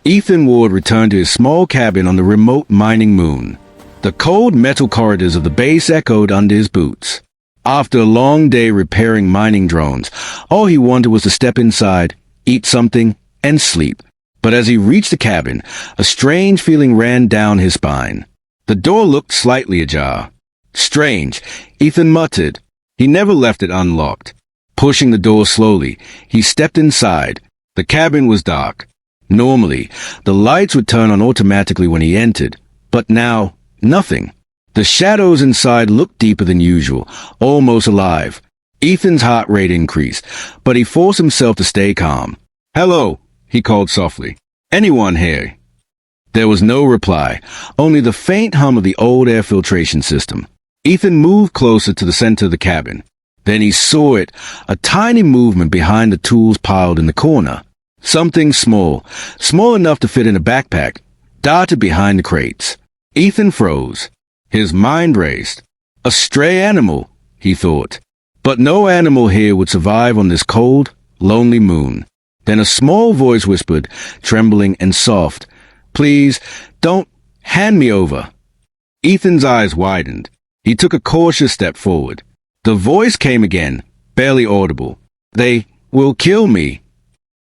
Ethan Ward returned to his small cabin on the remote mining moon. The cold metal corridors of the base echoed under his boots. After a long day repairing mining drones, all he wanted was to step inside, eat something, and sleep. But as he reached the cabin, a strange feeling ran down his spine. The door looked slightly ajar. Strange, Ethan muttered. He never left it unlocked. Pushing the door slowly, he stepped inside. The cabin was dark. Normally, the lights would turn on automatically when he entered, but now, nothing. The shadows inside looked deeper than usual, almost alive. Ethan's heart rate increased, but he forced himself to stay calm. "Hello," he called softly. "Anyone here?" There was no reply, only the faint hum of the old air filtration system. Ethan moved closer to the center of the cabin. Then he saw it, a tiny movement behind the tools piled in the corner. Something small enough to fit in a backpack, darted behind the crates. Ethan froze. His mind raced. A stray animal, he thought. But no animal here would survive on this cold, lonely moon. Then a small voice whispered, trembling and soft, "Please, don't hand me over." Ethan's eyes widened. He took a cautious step forward. The voice came again, barely audible. "They will kill me."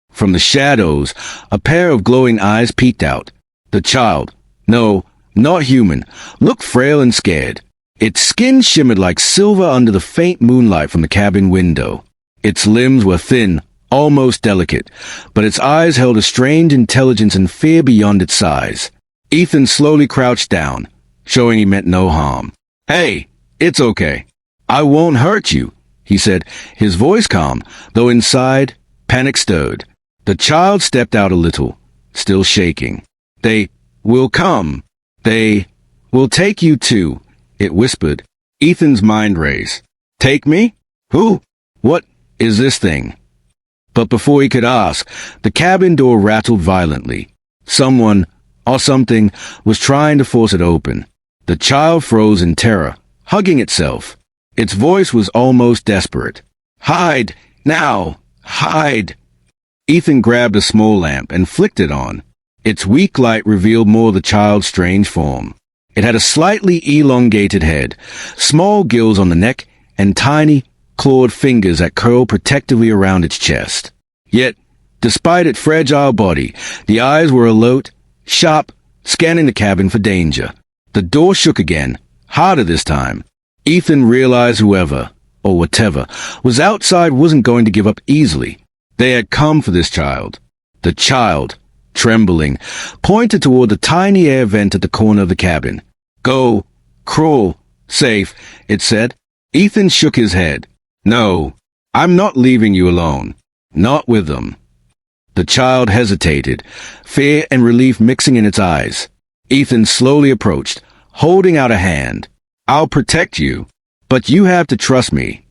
From the shadows, a pair of glowing eyes peeked out. The child, no, not human, looked frail and scared. Its skin shimmered like silver under the faint moonlight from the cabin window. Its limbs were thin, almost delicate, but its eyes held a strange intelligence and fear beyond its size. Ethan slowly crouched down, showing he meant no harm. "Hey, it's okay. I won't hurt you," he said, his voice calm, though inside, panic stirred. The child stepped out a little, still shaking. "They will come. They will take you too," it whispered. Ethan's mind raced. "Take me? Who? What is this thing?" But before he could ask, the cabin door rattled violently. Someone, or something, was trying to force it open. The child froze in terror, hugging itself. Its voice was almost desperate. "Hide! Now! Hide!" Ethan grabbed a small lamp and flicked it on. Its weak light revealed more of the child's strange form. It had a slightly elongated head, small gills on the neck, and tiny, clawed fingers that curled protectively around its chest. Yet, despite its fragile body, the eyes were alert, sharp, scanning the cabin for danger. The door shook again, harder this time. Ethan realized whoever, or whatever, was outside wasn't going to give up easily. They had come for this child. The child, trembling, pointed toward the tiny air vent at the corner of the cabin. "Go. Crawl. Safe," it said. Ethan shook his head. "No, I'm not leaving you alone. Not with them." The child hesitated, fear and relief mixing in its eyes. Ethan slowly approached, holding out a hand. "I'll protect you, but you have to trust me."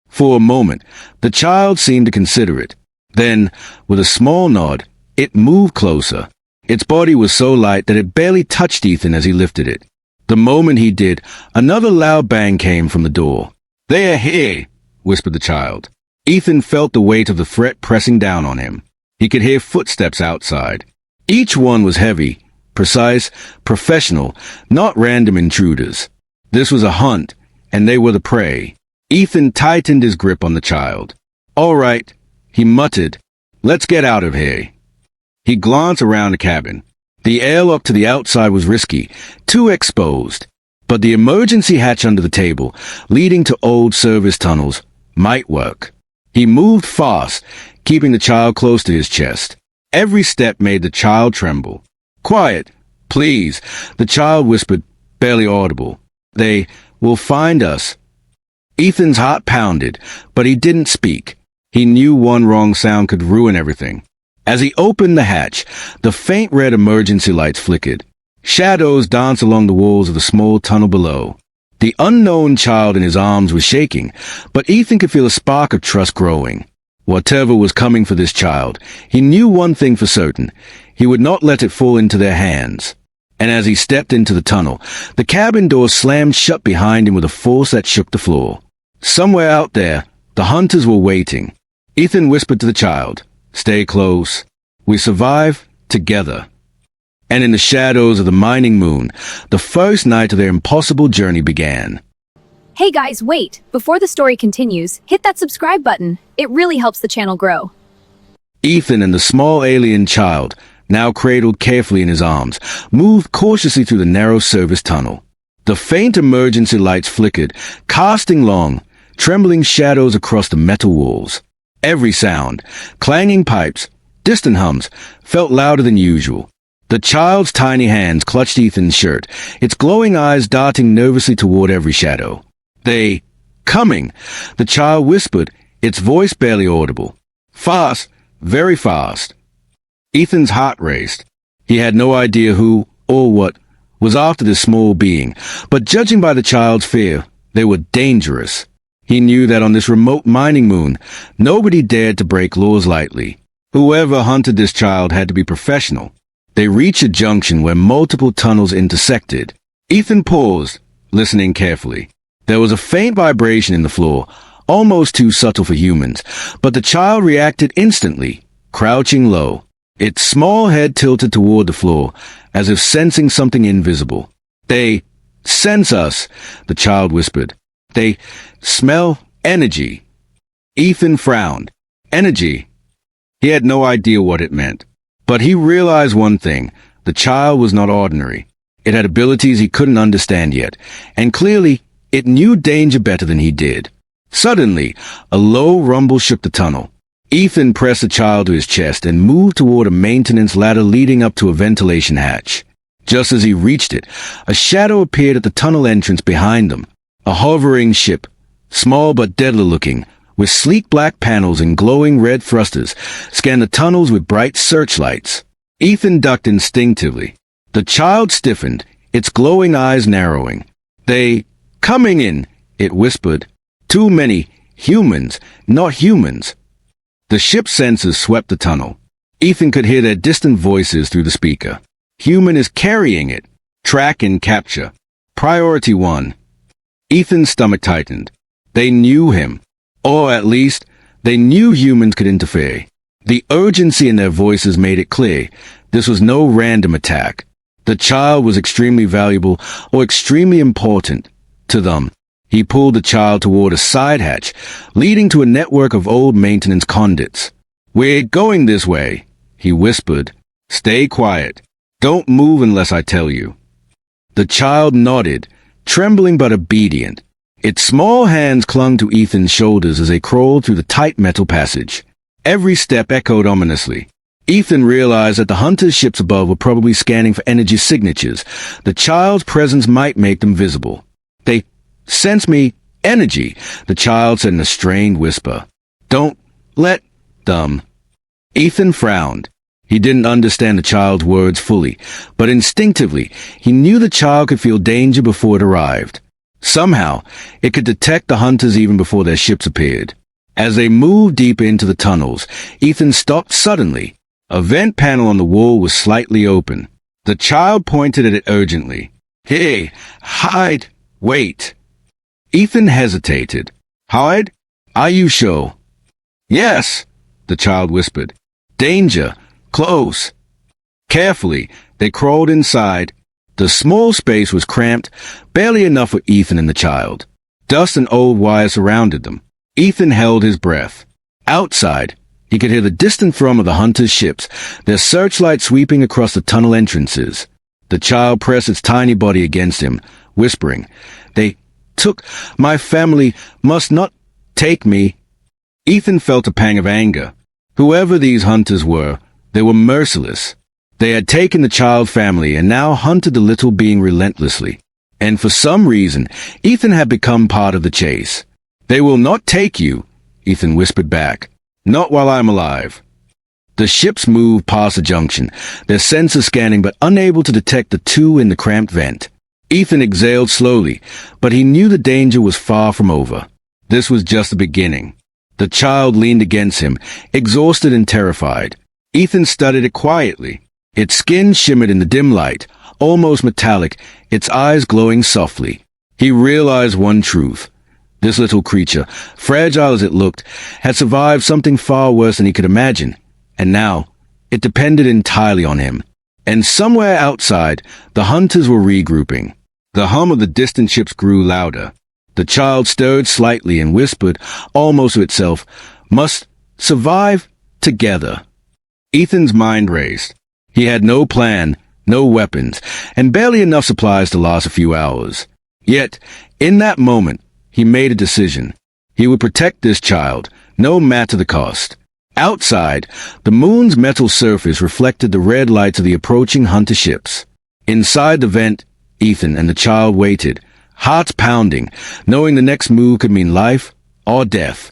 For a moment, the child seemed to consider it. Then, with a small nod, it moved closer. Its body was so light that it barely touched Ethan as he lifted it. The moment he did, another loud bang came from the door. "They are here," whispered the child. Ethan felt the weight of the threat pressing down on him. He could hear footsteps outside. Each one was heavy, precise, professional, not random intruders. This was a hunt, and they were the prey. Ethan tightened his grip on the child. "All right," he muttered. "Let's get out of here." He glanced around the cabin. The airlock to the outside was risky, too exposed. But the emergency hatch under the table, leading to old service tunnels, might work. He moved fast, keeping the child close to his chest. Every step made the child tremble. "Quiet, please," the child whispered, barely audible. "They will find us." Ethan's heart pounded, but he didn't speak. He knew one wrong sound could ruin everything. As he opened the hatch, the faint red emergency lights flickered. Shadows danced along the walls of the small tunnel below. The unknown child in his arms was shaking, but Ethan could feel a spark of trust growing. Whatever was coming for this child, he knew one thing for certain. He would not let it fall into their hands. And as he stepped into the tunnel, the cabin door slammed shut behind him with a force that shook the floor. Somewhere out there, the hunters were waiting. Ethan whispered to the child, "Stay close. We survive, together. And in the shadows of the mining moon, the first night of their impossible journey began. Hey guys, wait! Before the story continues, hit that subscribe button. It really helps the channel grow. Ethan and the small alien child, now cradled carefully in his arms, moved cautiously through the narrow service tunnel. The faint emergency lights flickered, casting long, trembling shadows across the metal walls. Every sound, clanging pipes, distant hums, felt louder than usual. The child's tiny hands clutched Ethan's shirt, its glowing eyes darting nervously toward every shadow. "They... coming," the child whispered, its voice barely audible. "Fast, very fast." Ethan's heart raced. He had no idea who, or what, was after this small being, but judging by the child's fear, they were dangerous. He knew that on this remote mining moon, nobody dared to break laws lightly. Whoever hunted this child had to be professional. They reached a junction where multiple tunnels intersected. Ethan paused, listening carefully. There was a faint vibration in the floor, almost too subtle for humans, but the child reacted instantly, crouching low. Its small head tilted toward the floor, as if sensing something invisible. "They sense us," the child whispered. "They smell energy." Ethan frowned. Energy. He had no idea what it meant. But he realized one thing. The child was not ordinary. It had abilities he couldn't understand yet, and clearly, it knew danger better than he did. Suddenly, a low rumble shook the tunnel. Ethan pressed the child to his chest and moved toward a maintenance ladder leading up to a ventilation hatch. Just as he reached it, a shadow appeared at the tunnel entrance behind them. A hovering ship, small but deadly-looking, with sleek black panels and glowing red thrusters, scanned the tunnels with bright searchlights. Ethan ducked instinctively. The child stiffened, its glowing eyes narrowing. "They... coming in," it whispered. "Too many humans, not humans." The ship's sensors swept the tunnel. Ethan could hear their distant voices through the speaker. "Human is carrying it. Track and capture. Priority 1. Ethan's stomach tightened. They knew him. Or at least, they knew humans could interfere. The urgency in their voices made it clear this was no random attack. The child was extremely valuable or extremely important to them. He pulled the child toward a side hatch, leading to a network of old maintenance conduits. "We're going this way," he whispered. "Stay quiet. Don't move unless I tell you." The child nodded, trembling but obedient. Its small hands clung to Ethan's shoulders as they crawled through the tight metal passage. Every step echoed ominously. Ethan realized that the hunter's ships above were probably scanning for energy signatures. The child's presence might make them visible. "They sense me, energy," the child said in a strained whisper. "Don't let them." Ethan frowned. He didn't understand the child's words fully, but instinctively, he knew the child could feel danger before it arrived. Somehow, it could detect the hunters even before their ships appeared. As they moved deeper into the tunnels, Ethan stopped suddenly. A vent panel on the wall was slightly open. The child pointed at it urgently. "Hey, hide, wait." Ethan hesitated. "Hide? Are you sure?" "Yes," the child whispered. "Danger, close." Carefully, they crawled inside. The small space was cramped, barely enough for Ethan and the child. Dust and old wires surrounded them. Ethan held his breath. Outside, he could hear the distant thrum of the hunters' ships, their searchlights sweeping across the tunnel entrances. The child pressed its tiny body against him, whispering, "They took my family, must not take me." Ethan felt a pang of anger. Whoever these hunters were, they were merciless. They had taken the child family and now hunted the little being relentlessly. And for some reason, Ethan had become part of the chase. "They will not take you," Ethan whispered back. "Not while I'm alive." The ships moved past the junction, their sensors scanning but unable to detect the two in the cramped vent. Ethan exhaled slowly, but he knew the danger was far from over. This was just the beginning. The child leaned against him, exhausted and terrified. Ethan studied it quietly. Its skin shimmered in the dim light, almost metallic, its eyes glowing softly. He realized one truth. This little creature, fragile as it looked, had survived something far worse than he could imagine, and now It depended entirely on him. And somewhere outside, the hunters were regrouping. The hum of the distant ships grew louder. The child stirred slightly and whispered, almost to itself, "Must survive together." Ethan's mind raced. He had no plan, no weapons, and barely enough supplies to last a few hours. Yet, in that moment, he made a decision. He would protect this child, no matter the cost. Outside, the moon's metal surface reflected the red lights of the approaching hunter ships. Inside the vent, Ethan and the child waited, hearts pounding, knowing the next move could mean life or death.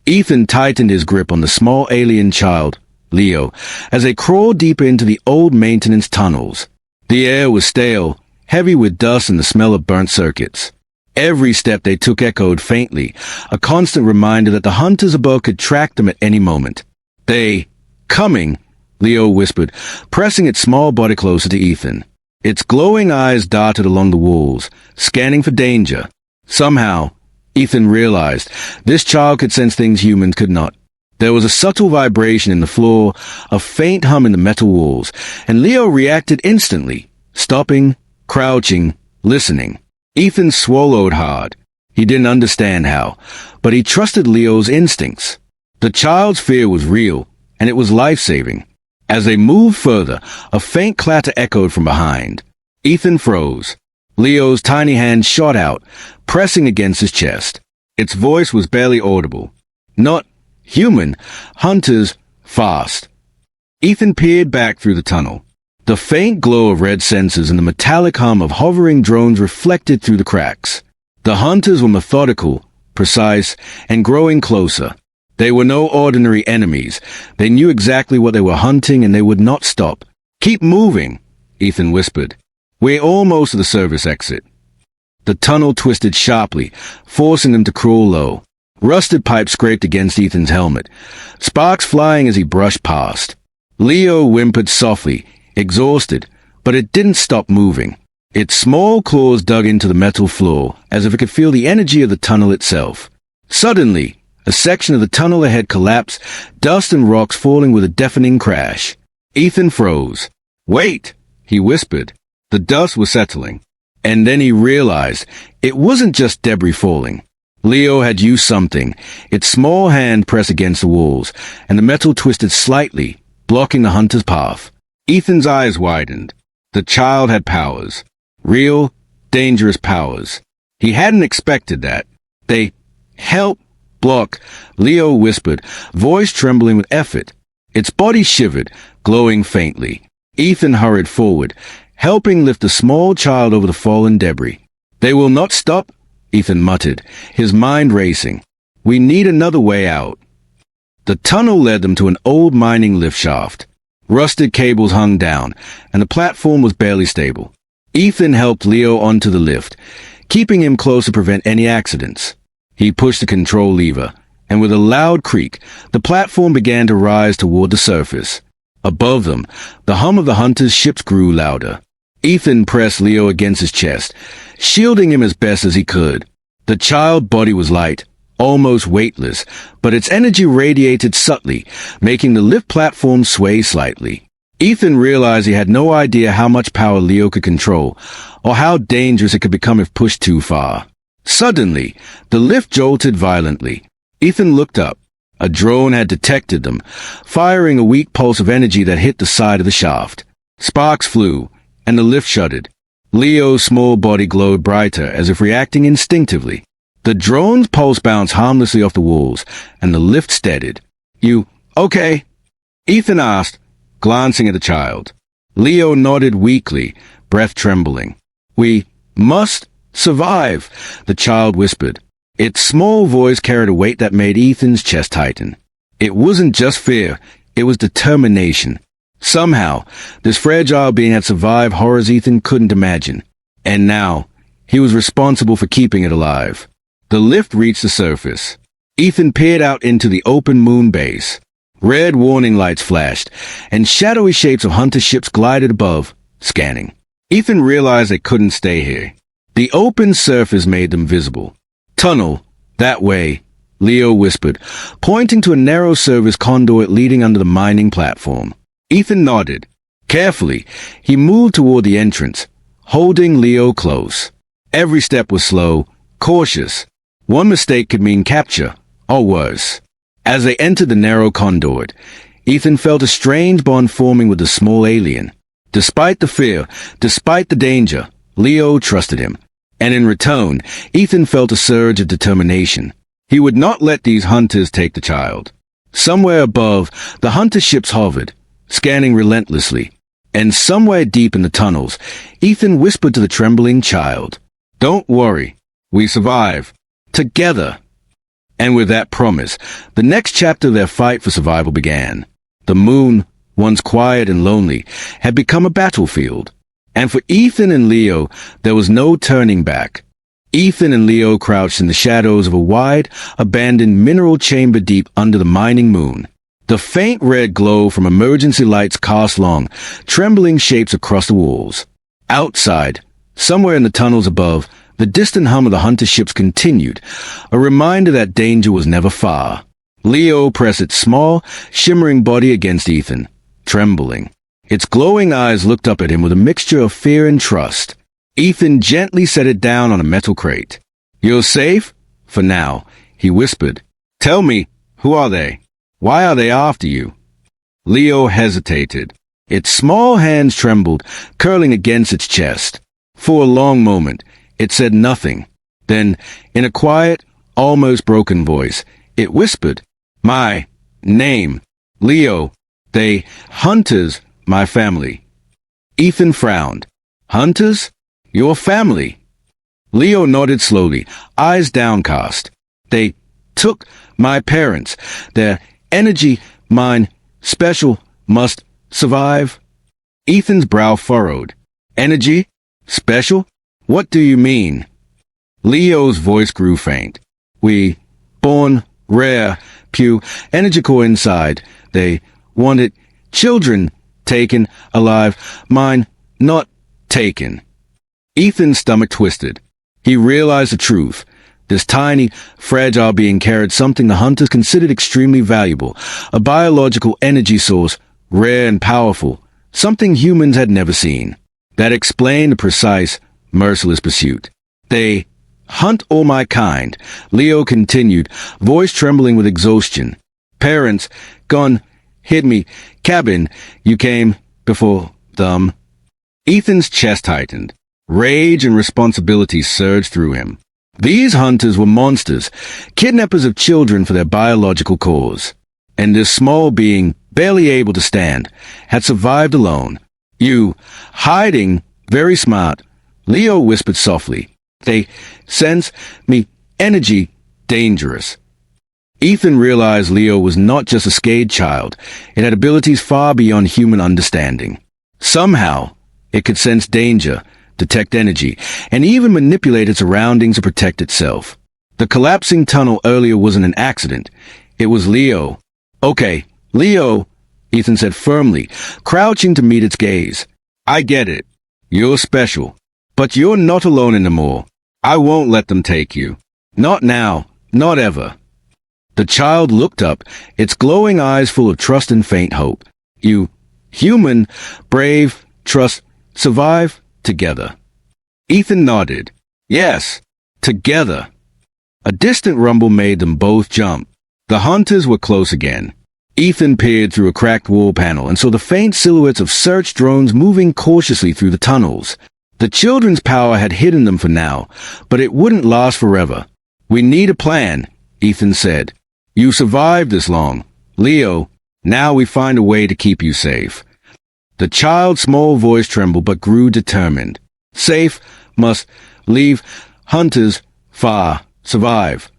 Ethan tightened his grip on the small alien child, Leo, as they crawled deeper into the old maintenance tunnels. The air was stale, heavy with dust and the smell of burnt circuits. Every step they took echoed faintly, a constant reminder that the hunters above could track them at any moment. Coming, Leo whispered, pressing its small body closer to Ethan. Its glowing eyes darted along the walls, scanning for danger. Somehow, Ethan realized, this child could sense things humans could not. There was a subtle vibration in the floor, a faint hum in the metal walls, and Leo reacted instantly, stopping, crouching, listening. Ethan swallowed hard. He didn't understand how, but he trusted Leo's instincts. The child's fear was real, and it was life-saving. As they moved further, a faint clatter echoed from behind. Ethan froze. Leo's tiny hand shot out, pressing against his chest. Its voice was barely audible. Not human, hunters, fast. Ethan peered back through the tunnel. The faint glow of red sensors and the metallic hum of hovering drones reflected through the cracks. The hunters were methodical, precise, and growing closer. They were no ordinary enemies. They knew exactly what they were hunting and they would not stop. "Keep moving," Ethan whispered. "We're almost to the service exit." The tunnel twisted sharply, forcing them to crawl low. Rusted pipes scraped against Ethan's helmet, sparks flying as he brushed past. Leo whimpered softly, exhausted, but it didn't stop moving. Its small claws dug into the metal floor, as if it could feel the energy of the tunnel itself. Suddenly, a section of the tunnel ahead collapsed, dust and rocks falling with a deafening crash. Ethan froze. "Wait," he whispered. The dust was settling. And then he realized it wasn't just debris falling. Leo had used something. Its small hand pressed against the walls, and the metal twisted slightly, blocking the hunter's path. Ethan's eyes widened. The child had powers. Real, dangerous powers. He hadn't expected that. "Help! Block!" Leo whispered, voice trembling with effort. Its body shivered, glowing faintly. Ethan hurried forward, helping lift the small child over the fallen debris. "They will not stop," Ethan muttered, his mind racing. "We need another way out." The tunnel led them to an old mining lift shaft. Rusted cables hung down, and the platform was barely stable. Ethan helped Leo onto the lift, keeping him close to prevent any accidents. He pushed the control lever, and with a loud creak, the platform began to rise toward the surface. Above them, the hum of the hunters' ships grew louder. Ethan pressed Leo against his chest, shielding him as best as he could. The child body was light, almost weightless, but its energy radiated subtly, making the lift platform sway slightly. Ethan realized he had no idea how much power Leo could control, or how dangerous it could become if pushed too far. Suddenly, the lift jolted violently. Ethan looked up. A drone had detected them, firing a weak pulse of energy that hit the side of the shaft. Sparks flew, and the lift shuddered. Leo's small body glowed brighter, as if reacting instinctively. The drone's pulse bounced harmlessly off the walls, and the lift steadied. "You okay?" Ethan asked, glancing at the child. Leo nodded weakly, breath trembling. "We must survive," the child whispered. Its small voice carried a weight that made Ethan's chest tighten. It wasn't just fear, it was determination. Somehow, this fragile being had survived horrors Ethan couldn't imagine. And now, he was responsible for keeping it alive. The lift reached the surface. Ethan peered out into the open moon base. Red warning lights flashed, and shadowy shapes of hunter ships glided above, scanning. Ethan realized they couldn't stay here. The open surface made them visible. "Tunnel, that way," Leo whispered, pointing to a narrow service conduit leading under the mining platform. Ethan nodded. Carefully, he moved toward the entrance, holding Leo close. Every step was slow, cautious. One mistake could mean capture, or worse. As they entered the narrow conduit, Ethan felt a strange bond forming with the small alien. Despite the fear, despite the danger, Leo trusted him. And in return, Ethan felt a surge of determination. He would not let these hunters take the child. Somewhere above, the hunter ships hovered, scanning relentlessly. And somewhere deep in the tunnels, Ethan whispered to the trembling child, "Don't worry, we survive. Together." And with that promise, the next chapter of their fight for survival began. The moon, once quiet and lonely, had become a battlefield. And for Ethan and Leo, there was no turning back. Ethan and Leo crouched in the shadows of a wide, abandoned mineral chamber deep under the mining moon. The faint red glow from emergency lights cast long, trembling shapes across the walls. Outside, somewhere in the tunnels above, the distant hum of the hunter ships continued, a reminder that danger was never far. Leo pressed its small, shimmering body against Ethan, trembling. Its glowing eyes looked up at him with a mixture of fear and trust. Ethan gently set it down on a metal crate. "You're safe? For now," he whispered. "Tell me, who are they? Why are they after you?" Leo hesitated. Its small hands trembled, curling against its chest. For a long moment, it said nothing. Then, in a quiet, almost broken voice, it whispered, "My name, Leo. They hunters, my family." Ethan frowned. "Hunters? Your family?" Leo nodded slowly, eyes downcast. "They took my parents. Their energy, mine, special, must survive." Ethan's brow furrowed. "Energy? Special? What do you mean?" Leo's voice grew faint. "We, born, rare, pure, energy core inside. They wanted children, taken, alive, mine, not taken." Ethan's stomach twisted. He realized the truth. This tiny, fragile being carried something the hunters considered extremely valuable, a biological energy source, rare and powerful, something humans had never seen. That explained the precise, merciless pursuit. "They hunt all my kind," Leo continued, voice trembling with exhaustion. "Parents, gone, hid me, cabin, you came before them." Ethan's chest tightened. Rage and responsibility surged through him. These hunters were monsters, kidnappers of children for their biological cause. And this small being, barely able to stand, had survived alone. "You, hiding, very smart," Leo whispered softly. "They sense me, energy, dangerous." Ethan realized Leo was not just a scared child. It had abilities far beyond human understanding. Somehow, it could sense danger, detect energy, and even manipulate its surroundings to protect itself. The collapsing tunnel earlier wasn't an accident. It was Leo. "Okay, Leo," Ethan said firmly, crouching to meet its gaze. "I get it. You're special. But you're not alone anymore. I won't let them take you. Not now. Not ever." The child looked up, its glowing eyes full of trust and faint hope. "You, human, brave, trust, survive, together." Ethan nodded. "Yes, together." A distant rumble made them both jump. The hunters were close again. Ethan peered through a cracked wall panel and saw the faint silhouettes of search drones moving cautiously through the tunnels. The children's power had hidden them for now, but it wouldn't last forever. "We need a plan," Ethan said. "You survived this long. Leo, now we find a way to keep you safe." The child's small voice trembled but grew determined. "Safe, must leave, hunters, far, survive."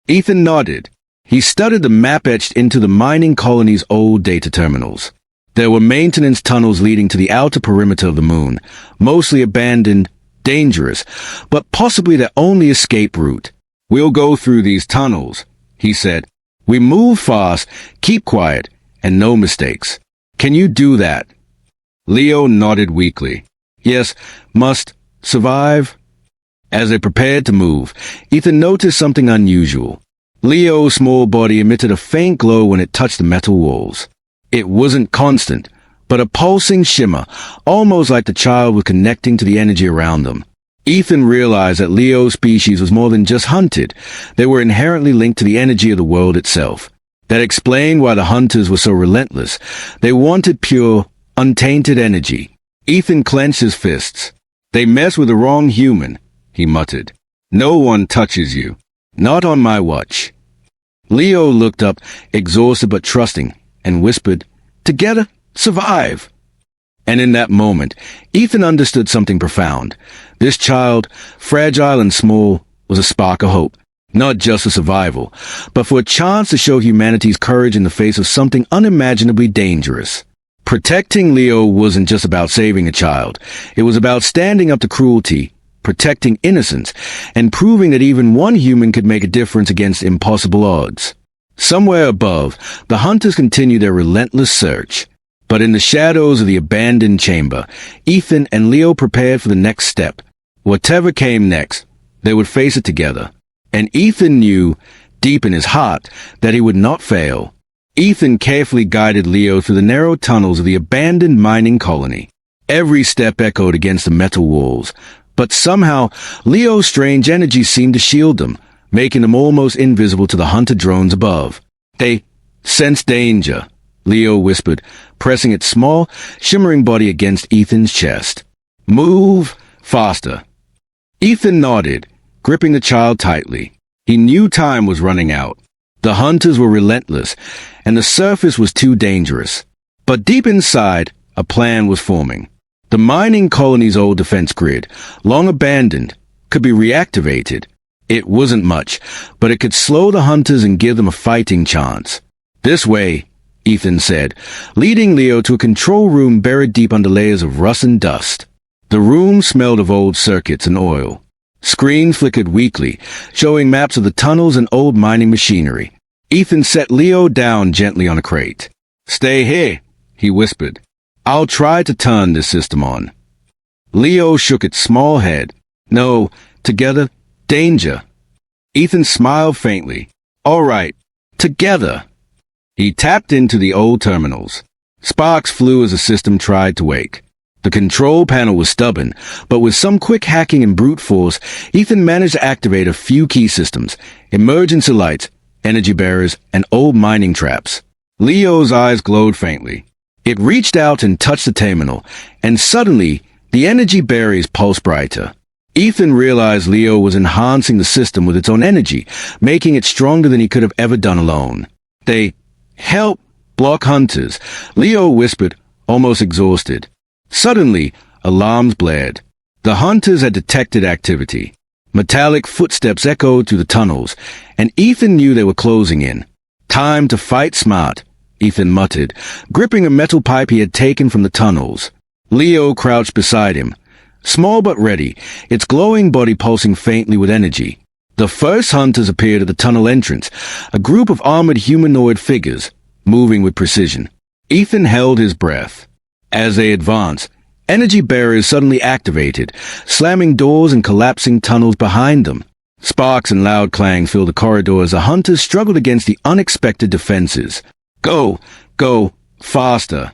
Ethan nodded. He studied the map etched into the mining colony's old data terminals. There were maintenance tunnels leading to the outer perimeter of the moon, mostly abandoned, dangerous, but possibly their only escape route. "We'll go through these tunnels," he said. "We move fast, keep quiet, and no mistakes. Can you do that?" Leo nodded weakly. "Yes, must survive." As they prepared to move, Ethan noticed something unusual. Leo's small body emitted a faint glow when it touched the metal walls. It wasn't constant, but a pulsing shimmer, almost like the child was connecting to the energy around them. Ethan realized that Leo's species was more than just hunted. They were inherently linked to the energy of the world itself. That explained why the hunters were so relentless. They wanted pure, untainted energy. Ethan clenched his fists. "They mess with the wrong human," he muttered. "No one touches you. Not on my watch." Leo looked up, exhausted but trusting, and whispered, "Together, survive." And in that moment, Ethan understood something profound. This child, fragile and small, was a spark of hope. Not just for survival, but for a chance to show humanity's courage in the face of something unimaginably dangerous. Protecting Leo wasn't just about saving a child. It was about standing up to cruelty, protecting innocence, and proving that even one human could make a difference against impossible odds. Somewhere above, the hunters continued their relentless search. But in the shadows of the abandoned chamber, Ethan and Leo prepared for the next step. Whatever came next, they would face it together. And Ethan knew, deep in his heart, that he would not fail. Ethan carefully guided Leo through the narrow tunnels of the abandoned mining colony. Every step echoed against the metal walls, but somehow Leo's strange energy seemed to shield them, making them almost invisible to the hunter drones above. "They sense danger," Leo whispered, pressing its small, shimmering body against Ethan's chest. "Move faster." Ethan nodded, gripping the child tightly. He knew time was running out. The hunters were relentless, and the surface was too dangerous. But deep inside, a plan was forming. The mining colony's old defense grid, long abandoned, could be reactivated. It wasn't much, but it could slow the hunters and give them a fighting chance. "This way," Ethan said, leading Leo to a control room buried deep under layers of rust and dust. The room smelled of old circuits and oil. Screens flickered weakly, showing maps of the tunnels and old mining machinery. Ethan set Leo down gently on a crate. "Stay here," he whispered. "I'll try to turn this system on." Leo shook its small head. "No, together, danger." Ethan smiled faintly. "All right, together." He tapped into the old terminals. Sparks flew as the system tried to wake. The control panel was stubborn, but with some quick hacking and brute force, Ethan managed to activate a few key systems: emergency lights, energy barriers, and old mining traps. Leo's eyes glowed faintly. It reached out and touched the terminal, and suddenly, the energy barriers pulsed brighter. Ethan realized Leo was enhancing the system with its own energy, making it stronger than he could have ever done alone. "They help block hunters," Leo whispered, almost exhausted. Suddenly, alarms blared. The hunters had detected activity. Metallic footsteps echoed through the tunnels, and Ethan knew they were closing in. "Time to fight smart," Ethan muttered, gripping a metal pipe he had taken from the tunnels. Leo crouched beside him, small but ready, its glowing body pulsing faintly with energy. The first hunters appeared at the tunnel entrance, a group of armored humanoid figures, moving with precision. Ethan held his breath. As they advanced, energy barriers suddenly activated, slamming doors and collapsing tunnels behind them. Sparks and loud clangs filled the corridor as the hunters struggled against the unexpected defenses. Go, faster,"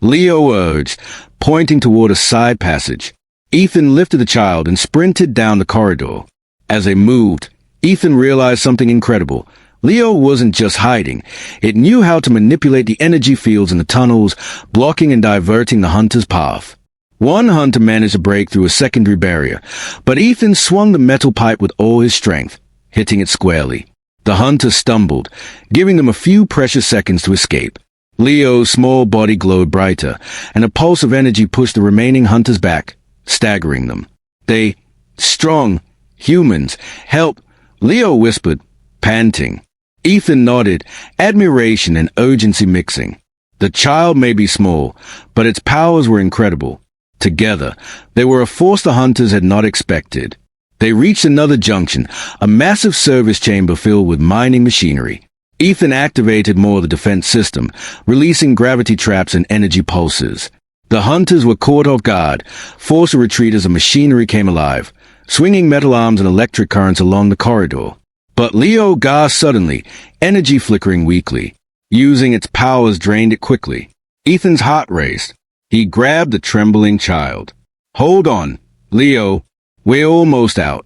Leo urged, pointing toward a side passage. Ethan lifted the child and sprinted down the corridor. As they moved, Ethan realized something incredible. Leo wasn't just hiding. It knew how to manipulate the energy fields in the tunnels, blocking and diverting the hunter's path. One hunter managed to break through a secondary barrier, but Ethan swung the metal pipe with all his strength, hitting it squarely. The hunter stumbled, giving them a few precious seconds to escape. Leo's small body glowed brighter, and a pulse of energy pushed the remaining hunters back, staggering them. "They strong humans, help," Leo whispered, panting. Ethan nodded, admiration and urgency mixing. The child may be small, but its powers were incredible. Together, they were a force the hunters had not expected. They reached another junction, a massive service chamber filled with mining machinery. Ethan activated more of the defense system, releasing gravity traps and energy pulses. The hunters were caught off guard, forced to retreat as the machinery came alive, swinging metal arms and electric currents along the corridor. But Leo gasped suddenly, energy flickering weakly. Using its powers drained it quickly. Ethan's heart raced. He grabbed the trembling child. Hold on, Leo. We're almost out.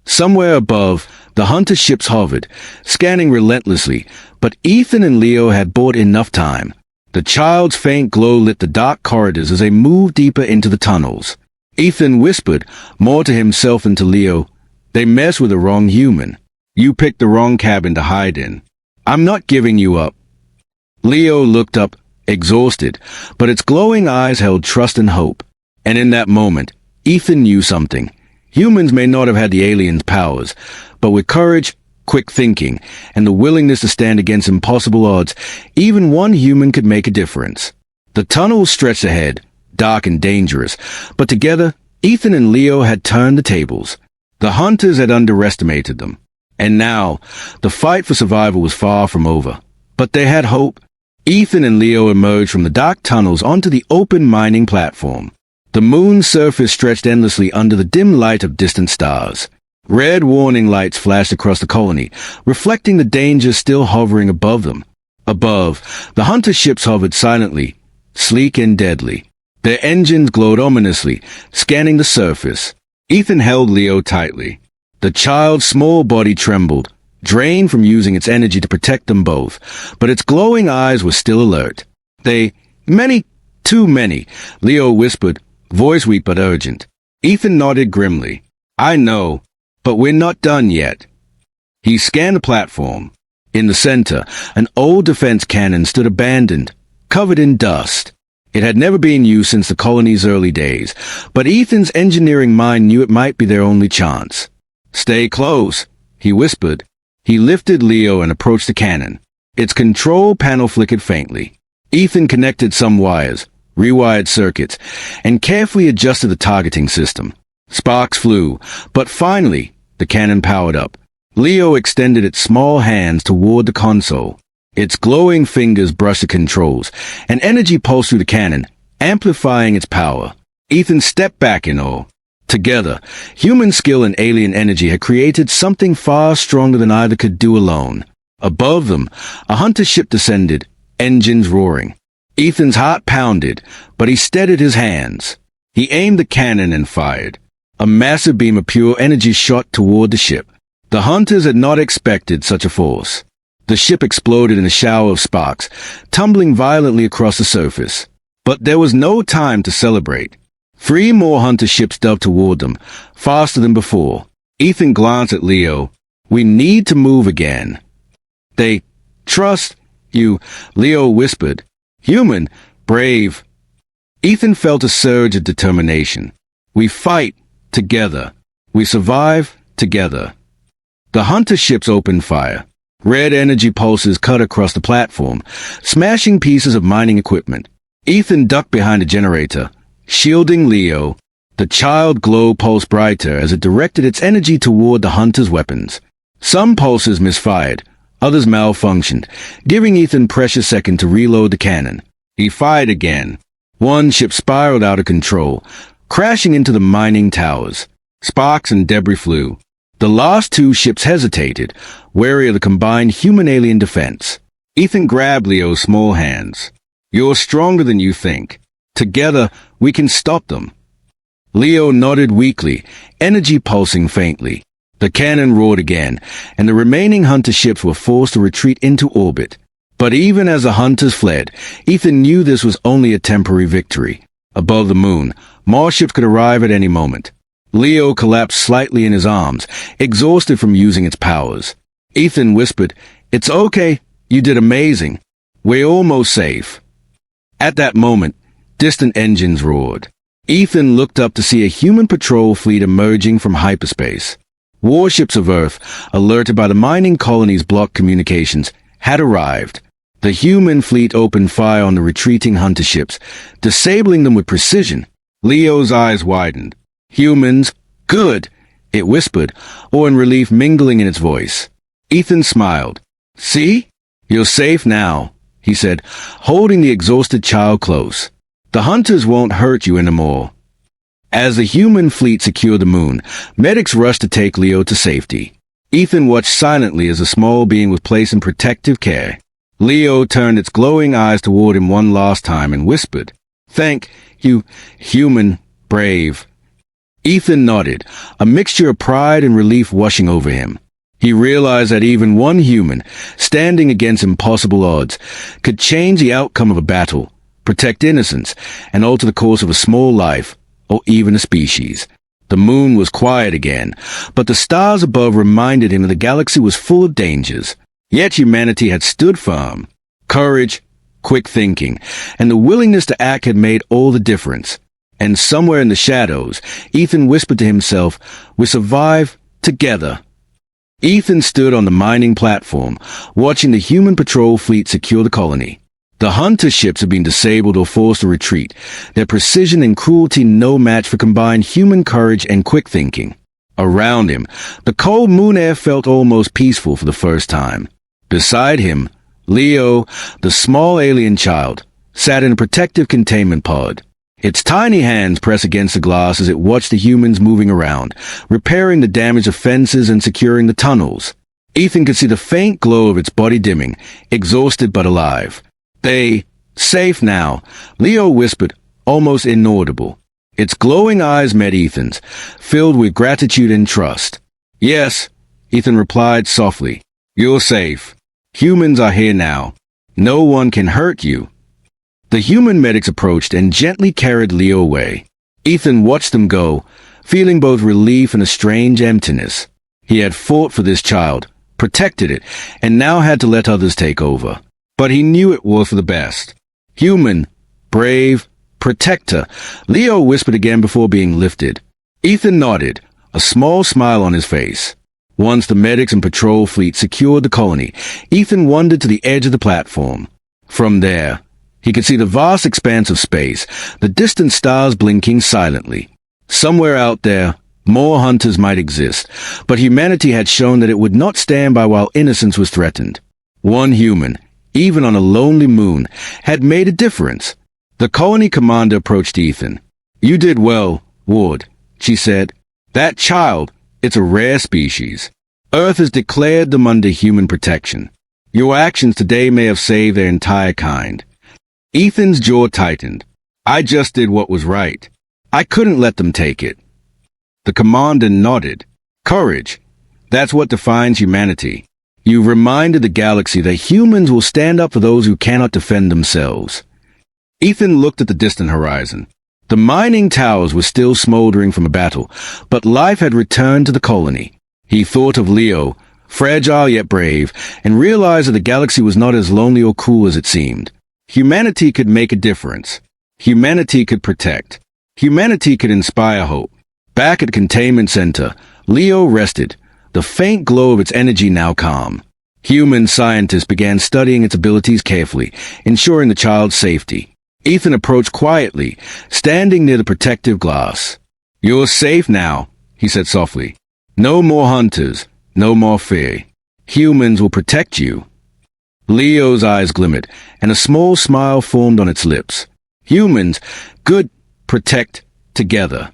Somewhere above, the hunter ships hovered, scanning relentlessly, but Ethan and Leo had bought enough time. The child's faint glow lit the dark corridors as they moved deeper into the tunnels. Ethan whispered, more to himself than to Leo, "They mess with the wrong human. You picked the wrong cabin to hide in. I'm not giving you up." Leo looked up, exhausted, but its glowing eyes held trust and hope. And in that moment, Ethan knew something. Humans may not have had the aliens' powers, but with courage, quick thinking, and the willingness to stand against impossible odds, even one human could make a difference. The tunnels stretched ahead, dark and dangerous, but together, Ethan and Leo had turned the tables. The hunters had underestimated them. And now, the fight for survival was far from over. But they had hope. Ethan and Leo emerged from the dark tunnels onto the open mining platform. The moon's surface stretched endlessly under the dim light of distant stars. Red warning lights flashed across the colony, reflecting the danger still hovering above them. Above, the hunter ships hovered silently, sleek and deadly. Their engines glowed ominously, scanning the surface. Ethan held Leo tightly. The child's small body trembled, drained from using its energy to protect them both, but its glowing eyes were still alert. Too many, Leo whispered, voice weak but urgent. Ethan nodded grimly. I know, but we're not done yet. He scanned the platform. In the center, an old defense cannon stood abandoned, covered in dust. It had never been used since the colony's early days, but Ethan's engineering mind knew it might be their only chance. Stay close, he whispered. He lifted Leo and approached the cannon. Its control panel flickered faintly. Ethan connected some wires, rewired circuits, and carefully adjusted the targeting system. Sparks flew, but finally, the cannon powered up. Leo extended its small hands toward the console. Its glowing fingers brushed the controls, and energy pulsed through the cannon, amplifying its power. Ethan stepped back in awe. Together, human skill and alien energy had created something far stronger than either could do alone. Above them, a hunter ship descended, engines roaring. Ethan's heart pounded, but he steadied his hands. He aimed the cannon and fired. A massive beam of pure energy shot toward the ship. The hunters had not expected such a force. The ship exploded in a shower of sparks, tumbling violently across the surface. But there was no time to celebrate. 3 more hunter ships dove toward them, faster than before. Ethan glanced at Leo. We need to move again. They trust you, Leo whispered. Human, brave. Ethan felt a surge of determination. We fight together. We survive together. The hunter ships opened fire. Red energy pulses cut across the platform, smashing pieces of mining equipment. Ethan ducked behind a generator, shielding Leo. The child glow pulsed brighter as it directed its energy toward the hunter's weapons. Some pulses misfired, others malfunctioned, giving Ethan precious second to reload the cannon. He fired again. One ship spiraled out of control, crashing into the mining towers. Sparks and debris flew. The last 2 ships hesitated, wary of the combined human-alien defense. Ethan grabbed Leo's small hands. You're stronger than you think. Together, we can stop them. Leo nodded weakly, energy pulsing faintly. The cannon roared again, and the remaining hunter ships were forced to retreat into orbit. But even as the hunters fled, Ethan knew this was only a temporary victory. Above the moon, more ships could arrive at any moment. Leo collapsed slightly in his arms, exhausted from using its powers. Ethan whispered, It's okay, you did amazing. We're almost safe. At that moment, distant engines roared. Ethan looked up to see a human patrol fleet emerging from hyperspace. Warships of Earth, alerted by the mining colony's blocked communications, had arrived. The human fleet opened fire on the retreating hunter ships, disabling them with precision. Leo's eyes widened. Humans, good, it whispered, awe and relief mingling in its voice. Ethan smiled. See? You're safe now, he said, holding the exhausted child close. The hunters won't hurt you anymore. As the human fleet secured the moon, medics rushed to take Leo to safety. Ethan watched silently as the small being was placed in protective care. Leo turned its glowing eyes toward him one last time and whispered, "Thank you, human, brave." Ethan nodded, a mixture of pride and relief washing over him. He realized that even one human, standing against impossible odds, could change the outcome of a battle, protect innocence, and alter the course of a small life, or even a species. The moon was quiet again, but the stars above reminded him that the galaxy was full of dangers. Yet humanity had stood firm. Courage, quick thinking, and the willingness to act had made all the difference. And somewhere in the shadows, Ethan whispered to himself, "We survive together." Ethan stood on the mining platform, watching the human patrol fleet secure the colony. The hunter ships had been disabled or forced to retreat, their precision and cruelty no match for combined human courage and quick thinking. Around him, the cold moon air felt almost peaceful for the first time. Beside him, Leo, the small alien child, sat in a protective containment pod. Its tiny hands pressed against the glass as it watched the humans moving around, repairing the damage of fences and securing the tunnels. Ethan could see the faint glow of its body dimming, exhausted but alive. "They, safe now," Leo whispered, almost inaudible. Its glowing eyes met Ethan's, filled with gratitude and trust. "Yes," Ethan replied softly. "You're safe. Humans are here now. No one can hurt you." The human medics approached and gently carried Leo away. Ethan watched them go, feeling both relief and a strange emptiness. He had fought for this child, protected it, and now had to let others take over. But he knew it was for the best. "Human, brave, protector," Leo whispered again before being lifted. Ethan nodded, a small smile on his face. Once the medics and patrol fleet secured the colony, Ethan wandered to the edge of the platform. From there, he could see the vast expanse of space, the distant stars blinking silently. Somewhere out there, more hunters might exist, but humanity had shown that it would not stand by while innocence was threatened. One human, even on a lonely moon, had made a difference. The colony commander approached Ethan. "You did well, Ward," she said. "That child, it's a rare species. Earth has declared them under human protection. Your actions today may have saved their entire kind." Ethan's jaw tightened. "I just did what was right. I couldn't let them take it." The commander nodded. "Courage. That's what defines humanity. You reminded the galaxy that humans will stand up for those who cannot defend themselves." Ethan looked at the distant horizon. The mining towers were still smoldering from a battle, but life had returned to the colony. He thought of Leo, fragile yet brave, and realized that the galaxy was not as lonely or cruel as it seemed. Humanity could make a difference. Humanity could protect. Humanity could inspire hope. Back at the containment center, Leo rested, the faint glow of its energy now calm. Human scientists began studying its abilities carefully, ensuring the child's safety. Ethan approached quietly, standing near the protective glass. "You're safe now," he said softly. "No more hunters, no more fear. Humans will protect you." Leo's eyes glimmered, and a small smile formed on its lips. Humans, good, protect, together.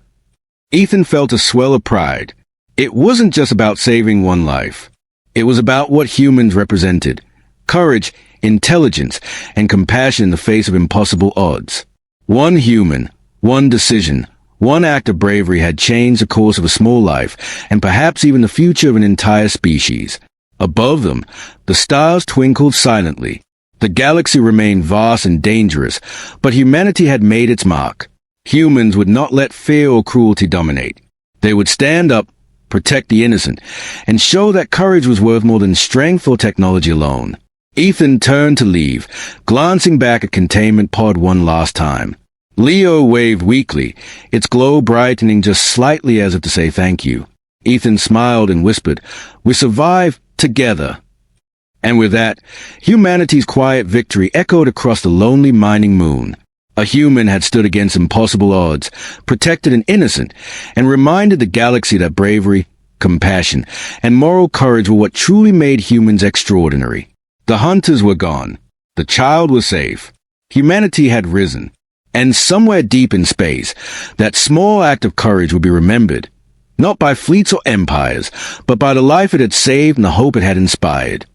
Ethan felt a swell of pride. It wasn't just about saving one life. It was about what humans represented: courage, intelligence, and compassion in the face of impossible odds. One human, one decision, one act of bravery had changed the course of a small life, and perhaps even the future of an entire species. Above them, the stars twinkled silently. The galaxy remained vast and dangerous, but humanity had made its mark. Humans would not let fear or cruelty dominate. They would stand up, protect the innocent, and show that courage was worth more than strength or technology alone. Ethan turned to leave, glancing back at containment pod one last time. Leo waved weakly, its glow brightening just slightly as if to say thank you. Ethan smiled and whispered, "We survive together." And with that, humanity's quiet victory echoed across the lonely mining moon. A human had stood against impossible odds, protected an innocent, and reminded the galaxy that bravery, compassion, and moral courage were what truly made humans extraordinary. The hunters were gone. The child was safe. Humanity had risen. And somewhere deep in space, that small act of courage would be remembered, not by fleets or empires, but by the life it had saved and the hope it had inspired.